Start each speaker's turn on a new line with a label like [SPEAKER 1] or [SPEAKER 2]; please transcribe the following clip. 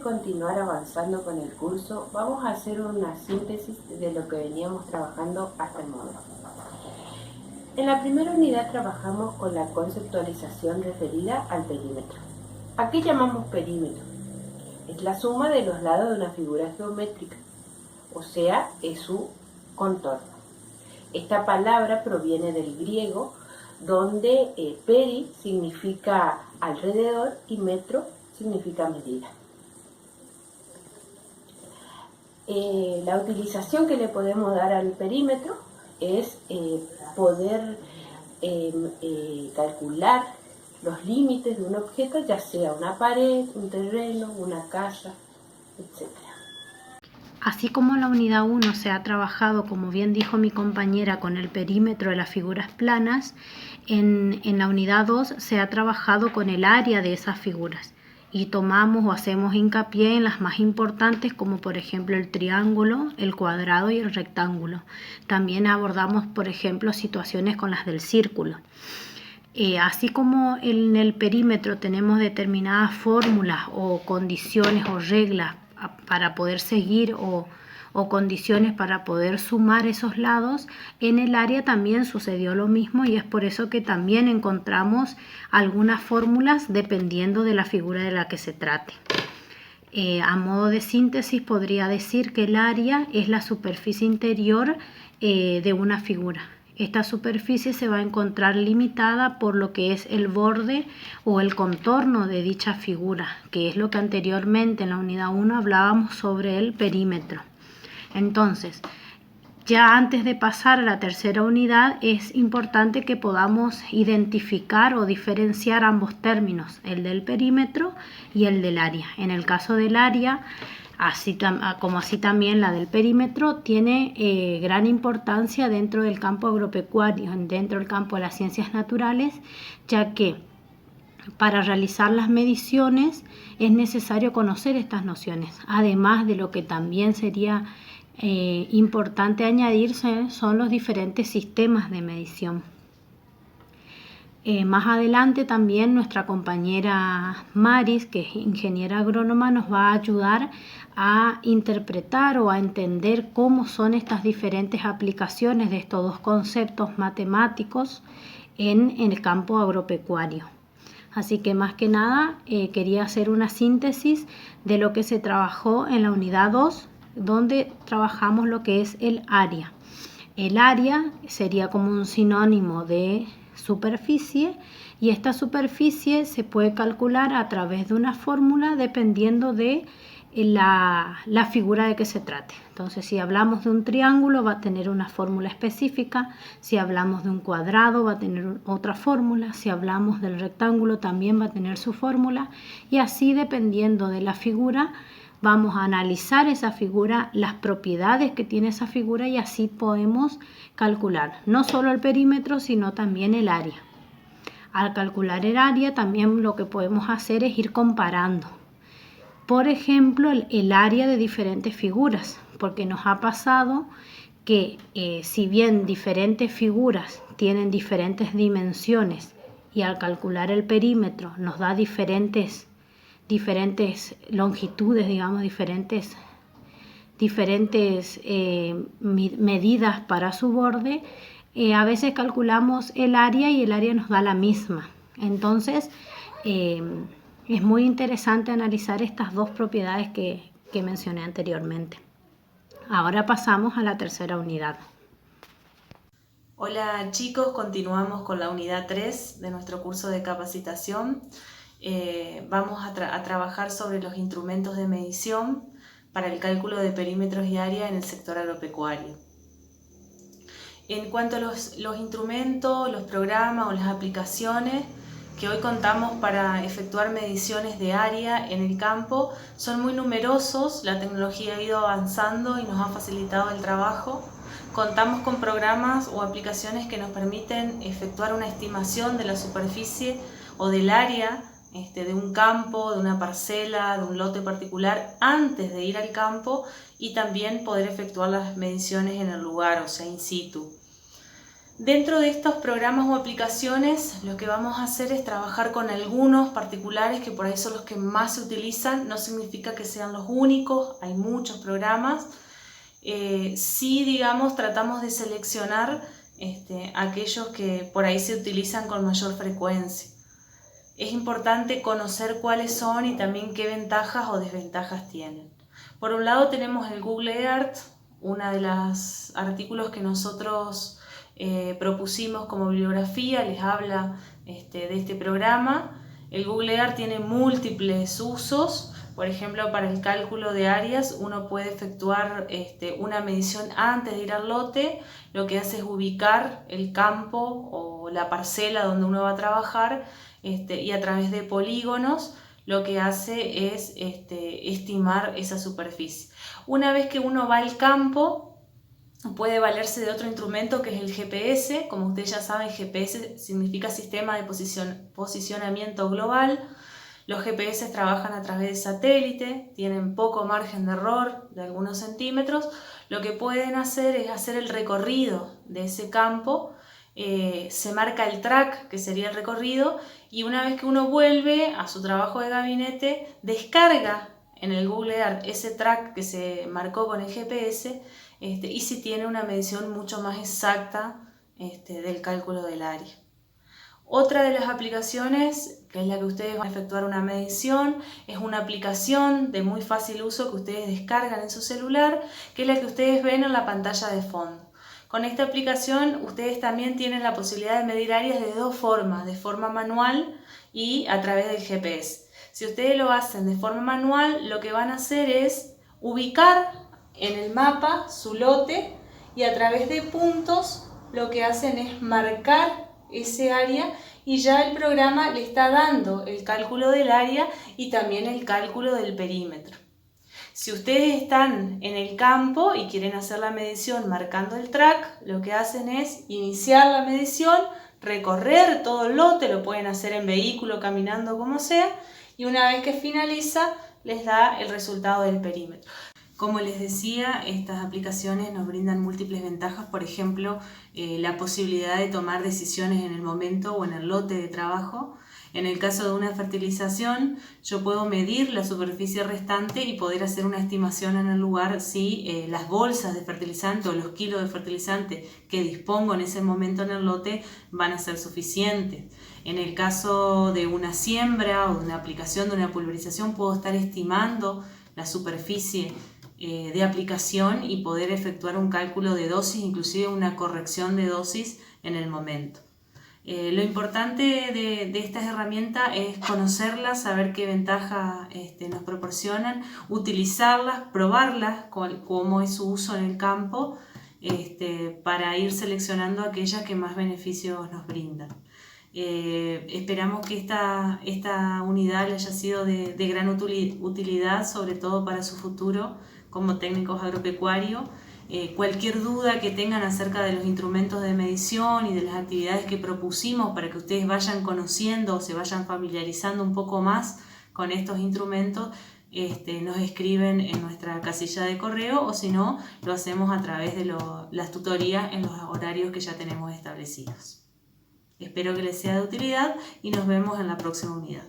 [SPEAKER 1] continuar avanzando con el curso, vamos a hacer una síntesis de lo que veníamos trabajando hasta el momento. En la primera unidad trabajamos con la conceptualización referida al perímetro. ¿A qué llamamos perímetro? Es la suma de los lados de una figura geométrica, o sea, es su contorno. Esta palabra proviene del griego, donde peri significa alrededor y metro significa medida. La utilización que le podemos dar al perímetro es poder calcular los límites de un objeto, ya sea una pared, un terreno, una casa, etc.
[SPEAKER 2] Así como en la unidad 1 se ha trabajado, como bien dijo mi compañera, con el perímetro de las figuras planas, en la unidad 2 se ha trabajado con el área de esas figuras y tomamos o hacemos hincapié en las más importantes, como por ejemplo el triángulo, el cuadrado y el rectángulo. También abordamos, por ejemplo, situaciones con las del círculo. Así como en el perímetro tenemos determinadas fórmulas o condiciones o reglas para poder seguir o condiciones para poder sumar esos lados, en el área también sucedió lo mismo y es por eso que también encontramos algunas fórmulas dependiendo de la figura de la que se trate. A modo de síntesis podría decir que el área es la superficie interior de una figura. Esta superficie se va a encontrar limitada por lo que es el borde o el contorno de dicha figura, que es lo que anteriormente en la unidad 1 hablábamos sobre el perímetro. Entonces, ya antes de pasar a la tercera unidad es importante que podamos identificar o diferenciar ambos términos, el del perímetro y el del área. En el caso del área, como así también la del perímetro, tiene gran importancia dentro del campo agropecuario, dentro del campo de las ciencias naturales, ya que para realizar las mediciones es necesario conocer estas nociones, además de lo que también sería importante añadirse son los diferentes sistemas de medición. Más adelante también nuestra compañera Maris, que es ingeniera agrónoma, nos va a ayudar a interpretar o a entender cómo son estas diferentes aplicaciones de estos dos conceptos matemáticos en el campo agropecuario. Así que más que nada quería hacer una síntesis de lo que se trabajó en la unidad 2, donde trabajamos lo que es el área. El área sería como un sinónimo de superficie y esta superficie se puede calcular a través de una fórmula dependiendo de la figura de que se trate. Entonces, si hablamos de un triángulo va a tener una fórmula específica, si hablamos de un cuadrado va a tener otra fórmula, si hablamos del rectángulo también va a tener su fórmula y así dependiendo de la figura vamos a analizar esa figura, las propiedades que tiene esa figura y así podemos calcular no solo el perímetro sino también el área. Al calcular el área también lo que podemos hacer es ir comparando. Por ejemplo, el área de diferentes figuras, porque nos ha pasado que si bien diferentes figuras tienen diferentes dimensiones y al calcular el perímetro nos da diferentes longitudes, digamos, diferentes medidas para su borde, a veces calculamos el área y el área nos da la misma. Entonces, es muy interesante analizar estas dos propiedades que mencioné anteriormente. Ahora pasamos a la tercera unidad.
[SPEAKER 3] Hola chicos, continuamos con la unidad 3 de nuestro curso de capacitación. Vamos a trabajar sobre los instrumentos de medición para el cálculo de perímetros y área en el sector agropecuario. En cuanto a los instrumentos, los programas o las aplicaciones que hoy contamos para efectuar mediciones de área en el campo, son muy numerosos, la tecnología ha ido avanzando y nos ha facilitado el trabajo. Contamos con programas o aplicaciones que nos permiten efectuar una estimación de la superficie o del área de un campo, de una parcela, de un lote particular antes de ir al campo y también poder efectuar las mediciones en el lugar, o sea, in situ. Dentro de estos programas o aplicaciones, lo que vamos a hacer es trabajar con algunos particulares que por ahí son los que más se utilizan. No significa que sean los únicos, hay muchos programas. Sí, digamos, tratamos de seleccionar aquellos que por ahí se utilizan con mayor frecuencia. Es importante conocer cuáles son y también qué ventajas o desventajas tienen. Por un lado tenemos el Google Earth, uno de los artículos que nosotros propusimos como bibliografía, les habla de este programa. El Google Earth tiene múltiples usos. Por ejemplo, para el cálculo de áreas uno puede efectuar una medición antes de ir al lote. Lo que hace es ubicar el campo o la parcela donde uno va a trabajar y a través de polígonos lo que hace es estimar esa superficie. Una vez que uno va al campo, puede valerse de otro instrumento que es el GPS. Como ustedes ya saben, GPS significa Sistema de Posicionamiento Global. Los GPS trabajan a través de satélite, tienen poco margen de error de algunos centímetros. Lo que pueden hacer es hacer el recorrido de ese campo. Se marca el track, que sería el recorrido, y una vez que uno vuelve a su trabajo de gabinete, descarga en el Google Earth ese track que se marcó con el GPS y se tiene una medición mucho más exacta del cálculo del área. Otra de las aplicaciones, que es la que ustedes van a efectuar una medición, es una aplicación de muy fácil uso que ustedes descargan en su celular, que es la que ustedes ven en la pantalla de fondo. Con esta aplicación ustedes también tienen la posibilidad de medir áreas de dos formas, de forma manual y a través del GPS. Si ustedes lo hacen de forma manual, lo que van a hacer es ubicar en el mapa su lote y a través de puntos lo que hacen es marcar ese área y ya el programa le está dando el cálculo del área y también el cálculo del perímetro. Si ustedes están en el campo y quieren hacer la medición marcando el track, lo que hacen es iniciar la medición, recorrer todo el lote, lo pueden hacer en vehículo, caminando, como sea, y una vez que finaliza les da el resultado del perímetro. Como les decía, estas aplicaciones nos brindan múltiples ventajas, por ejemplo, la posibilidad de tomar decisiones en el momento o en el lote de trabajo. En el caso de una fertilización, yo puedo medir la superficie restante y poder hacer una estimación en el lugar si las bolsas de fertilizante o los kilos de fertilizante que dispongo en ese momento en el lote van a ser suficientes. En el caso de una siembra o de una aplicación, de una pulverización, puedo estar estimando la superficie de aplicación y poder efectuar un cálculo de dosis, inclusive una corrección de dosis en el momento. Lo importante de estas herramientas es conocerlas, saber qué ventajas nos proporcionan, utilizarlas, probarlas, cómo es su uso en el campo, para ir seleccionando aquellas que más beneficios nos brindan. Esperamos que esta unidad le haya sido de gran utilidad, sobre todo para su futuro como técnicos agropecuarios. Cualquier duda que tengan acerca de los instrumentos de medición y de las actividades que propusimos para que ustedes vayan conociendo o se vayan familiarizando un poco más con estos instrumentos, nos escriben en nuestra casilla de correo, o si no, lo hacemos a través de las tutorías en los horarios que ya tenemos establecidos. Espero que les sea de utilidad y nos vemos en la próxima unidad.